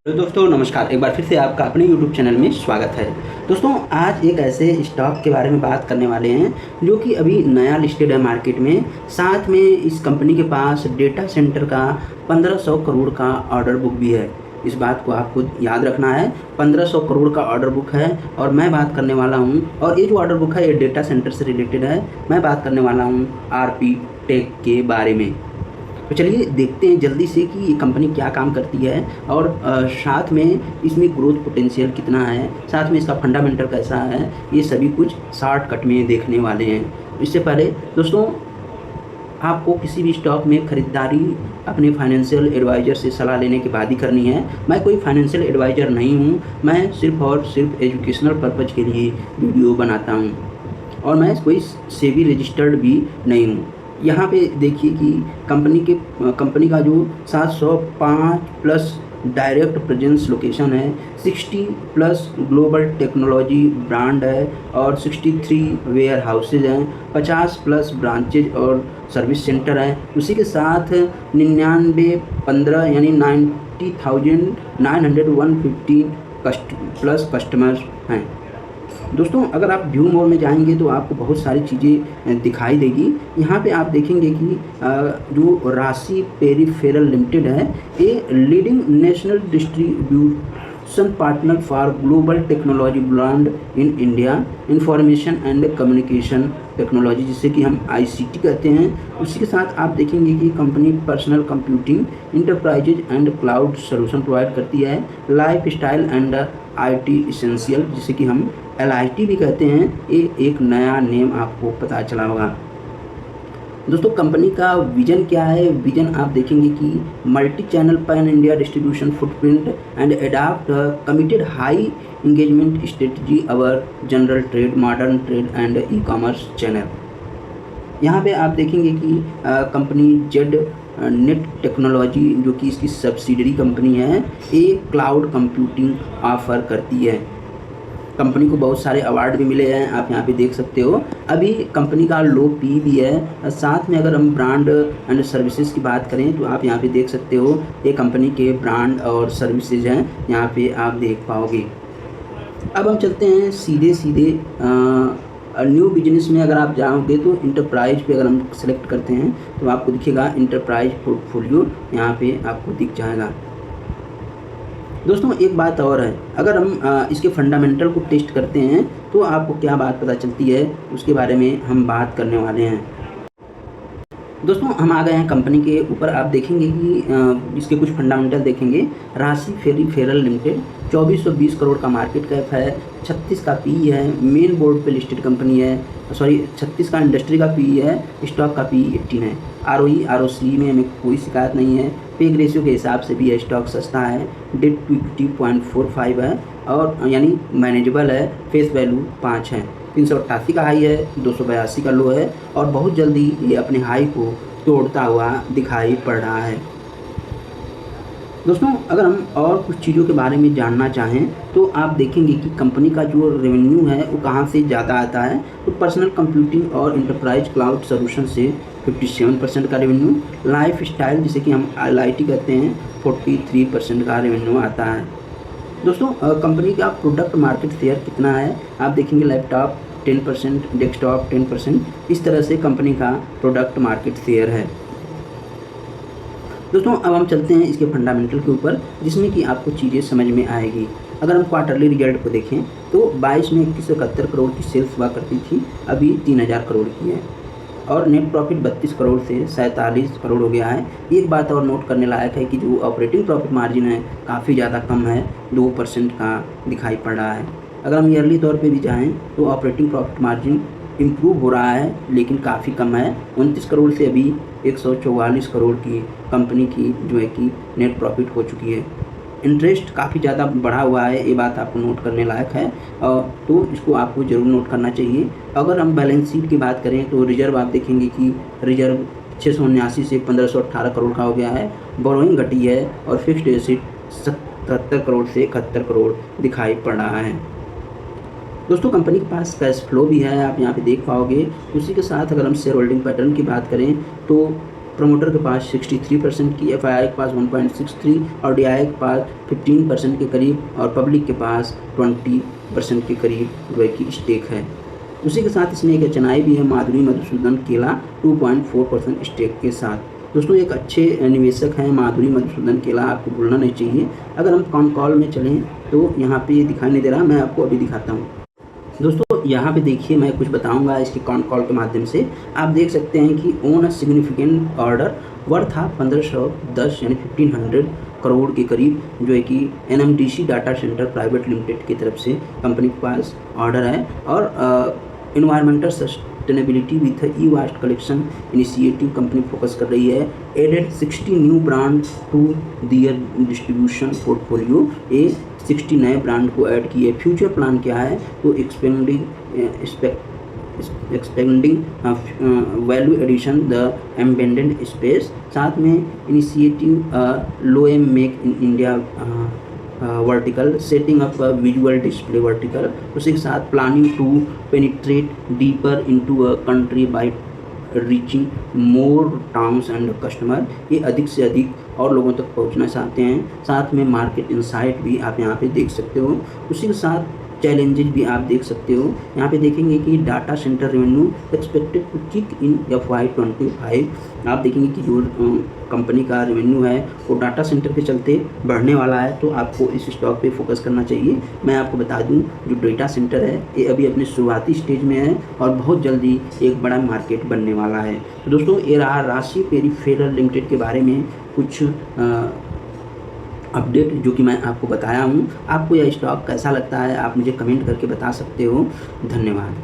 तो दोस्तों नमस्कार, एक बार फिर से आपका अपने YouTube चैनल में स्वागत है। दोस्तों आज एक ऐसे स्टॉक के बारे में बात करने वाले हैं जो कि अभी नया लिस्टेड है मार्केट में। साथ में इस कंपनी के पास डेटा सेंटर का 1500 करोड़ का ऑर्डर बुक भी है। इस बात को आपको याद रखना है, 1500 करोड़ का ऑर्डर बुक है और मैं बात करने वाला हूँ, और ये जो ऑर्डर बुक है ये डेटा सेंटर से रिलेटेड है। मैं बात करने वाला हूँ आरपी टेक के बारे में। तो चलिए देखते हैं जल्दी से कि ये कंपनी क्या काम करती है और साथ में इसमें ग्रोथ पोटेंशियल कितना है, साथ में इसका फंडामेंटल कैसा है, ये सभी कुछ शॉर्टकट में देखने वाले हैं। इससे पहले दोस्तों आपको किसी भी स्टॉक में ख़रीदारी अपने फाइनेंशियल एडवाइज़र से सलाह लेने के बाद ही करनी है। मैं कोई फाइनेंशियल एडवाइज़र नहीं हूँ, मैं सिर्फ और सिर्फ एजुकेशनल पर्पज़ के लिए वीडियो बनाता हूँ और मैं कोई सेबी रजिस्टर्ड भी नहीं हूँ। यहाँ पे देखिए कि कंपनी का जो 705 प्लस डायरेक्ट प्रेजेंस लोकेशन है, 60 प्लस ग्लोबल टेक्नोलॉजी ब्रांड है और 63 वेयर हाउसेज हैं, 50 प्लस ब्रांचेज और सर्विस सेंटर हैं। उसी के साथ 9915 यानी 90,915 प्लस कस्टमर्स हैं। दोस्तों अगर आप व्यू मोड में जाएंगे तो आपको बहुत सारी चीज़ें दिखाई देगी। यहाँ पे आप देखेंगे कि जो राशि पेरिफेरल लिमिटेड है, ये leading national distribution partner for global technology brand in India, information and communication technology, जिसे कि हम ICT कहते हैं। उसी के साथ आप देखेंगे कि company personal computing, enterprises and cloud solution provide करती है, life style and IT essential, जिसे कि हम LIT भी कहते हैं। ये एक नया नेम आपको पता चला होगा। दोस्तों कंपनी का विजन क्या है? विजन आप देखेंगे कि multi channel pan India distribution footprint and adopt committed high engagement strategy our general trade, modern trade and e-commerce channel. यहाँ पे आप देखेंगे कि कंपनी जेड नेट टेक्नोलॉजी, जो कि इसकी सब्सिडरी कंपनी है, एक क्लाउड कंप्यूटिंग ऑफर करती है। कंपनी को बहुत सारे अवार्ड भी मिले हैं, आप यहाँ पे देख सकते हो। अभी कंपनी का लो पी भी है। साथ में अगर हम ब्रांड एंड सर्विसेज की बात करें तो आप यहाँ पे देख सकते हो, ये कंपनी के ब्रांड और सर्विसेज हैं, यहाँ पे आप देख पाओगे। अब हम चलते हैं सीधे न्यू बिजनेस में। अगर आप जाओगे तो इंटरप्राइज पे अगर हम सेलेक्ट करते हैं तो आपको दिखेगा इंटरप्राइज पोर्टफोलियो, यहाँ पे आपको दिख जाएगा। दोस्तों एक बात और है, अगर हम इसके फंडामेंटल को टेस्ट करते हैं तो आपको क्या बात पता चलती है, उसके बारे में हम बात करने वाले हैं। दोस्तों हम आ गए हैं कंपनी के ऊपर। आप देखेंगे कि इसके कुछ फंडामेंटल देखेंगे। राशि पेरिफेरल लिमिटेड 2420 करोड़ का मार्केट कैप है, 36 का PE है, मेन बोर्ड पे लिस्टेड कंपनी है, 36 का इंडस्ट्री का PE है, स्टॉक का PE 18 है। ROE ROC में हमें कोई शिकायत नहीं है। पेग रेशियो के हिसाब से भी यह स्टॉक सस्ता है, डेट टू इक्विटी 0.45 है और यानी मैनेजेबल है। फेस वैल्यू 5 है। 388 का हाई है, 282 का लो है और बहुत जल्दी ये अपने हाई को तोड़ता हुआ दिखाई पड़ रहा है। दोस्तों अगर हम और कुछ चीज़ों के बारे में जानना चाहें तो आप देखेंगे कि कंपनी का जो रेवेन्यू है वो कहाँ से ज़्यादा आता है। तो पर्सनल कंप्यूटिंग और इंटरप्राइज क्लाउड सॉल्यूशन से 57% का रेवेन्यू, लाइफ स्टाइल जिसे कि हम LIT कहते हैं 43% का रेवेन्यू आता है। दोस्तों कंपनी का प्रोडक्ट मार्केट शेयर कितना है? आप देखेंगे लैपटॉप 10%, डेस्कटॉप 10%, इस तरह से कंपनी का प्रोडक्ट मार्केट शेयर है। दोस्तों अब हम चलते हैं इसके फंडामेंटल के ऊपर, जिसमें कि आपको चीज़ें समझ में आएगी। अगर हम क्वार्टरली रिजल्ट को देखें तो 22 में 2171 करोड़ की सेल्स हुआ करती थी, अभी 3000 करोड़ की है और नेट प्रॉफिट 32 करोड़ से 47 करोड़ हो गया है। एक बात और नोट करने लायक है कि जो ऑपरेटिंग प्रॉफिट मार्जिन है काफ़ी ज़्यादा कम है, 2% का दिखाई पड़ रहा है। अगर हम ईयरली तौर पे भी जाएं तो ऑपरेटिंग प्रॉफिट मार्जिन इम्प्रूव हो रहा है लेकिन काफ़ी कम है। 29 करोड़ से अभी 144 करोड़ की कंपनी की जो है कि नेट प्रॉफिट हो चुकी है। इंटरेस्ट काफ़ी ज़्यादा बढ़ा हुआ है, ये बात आपको नोट करने लायक है तो इसको आपको ज़रूर नोट करना चाहिए। अगर हम बैलेंस शीट की बात करें तो रिजर्व आप देखेंगे कि रिजर्व 679 से 1518 करोड़ का हो गया है, बोरोइंग घटी है और फिक्स्ड एसेट 77 करोड़ से 71 करोड़ दिखाई पड़ रहा है। दोस्तों कंपनी के पास कैश फ्लो भी है, आप यहाँ पे देख पाओगे। उसी के साथ अगर हम शेयर होल्डिंग पैटर्न की बात करें तो प्रोमोटर के पास 63% की, एफआईआई के पास 1.63 और डीआई के पास 15% के करीब और पब्लिक के पास 20% के करीब जो है कि स्टेक है। उसी के साथ इसमें एक एचएनआई भी है, माधुरी मधुसूदन केला, 2.4% स्टेक के साथ। दोस्तों एक अच्छे निवेशक हैं माधुरी मधुसूदन केला, आपको भूलना नहीं चाहिए। अगर हम कॉन कॉल में चलें तो यहाँ पे ये दिखाई नहीं दे रहा, मैं आपको अभी दिखाता हूँ। दोस्तों यहाँ पे देखिए, मैं कुछ बताऊंगा इसके कॉन कॉल के माध्यम से। आप देख सकते हैं कि own a significant order worth था 1510 यानी 1500 करोड़ के करीब, जो है कि NMDC data centre private limited की तरफ से कंपनी के पास ऑर्डर है। और environmental sustainability with e waste collection initiative company focus कर रही है। Added 60 new brand to their distribution portfolio, ये 60 नए ब्रांड को ऐड किए। फ्यूचर प्लान क्या है तो expanding value addition the embedded space, साथ में initiative low M make in India vertical, setting up visual display vertical, उसी के साथ planning to penetrate deeper into a country by reaching more towns and customer, ये अधिक से अधिक और लोगों तक पहुंचना चाहते हैं। साथ में मार्केट इंसाइट भी आप यहाँ पे देख सकते हो। उसी के साथ चैलेंजेस भी आप देख सकते हो। यहाँ पे देखेंगे कि data centre revenue expected to kick in FY25। आप देखेंगे कि जो कंपनी का रेवेन्यू है वो डाटा सेंटर के चलते बढ़ने वाला है, तो आपको इस स्टॉक पे फोकस करना चाहिए। मैं आपको बता दूं, जो डेटा सेंटर है ये अभी अपने शुरुआती स्टेज में है और बहुत जल्दी एक बड़ा मार्केट बनने वाला है। तो दोस्तों ये रहा राशि पेरीफेरल लिमिटेड के बारे में कुछ अपडेट जो कि मैं आपको बताया हूँ। आपको यह स्टॉक कैसा लगता है आप मुझे कमेंट करके बता सकते हो। धन्यवाद।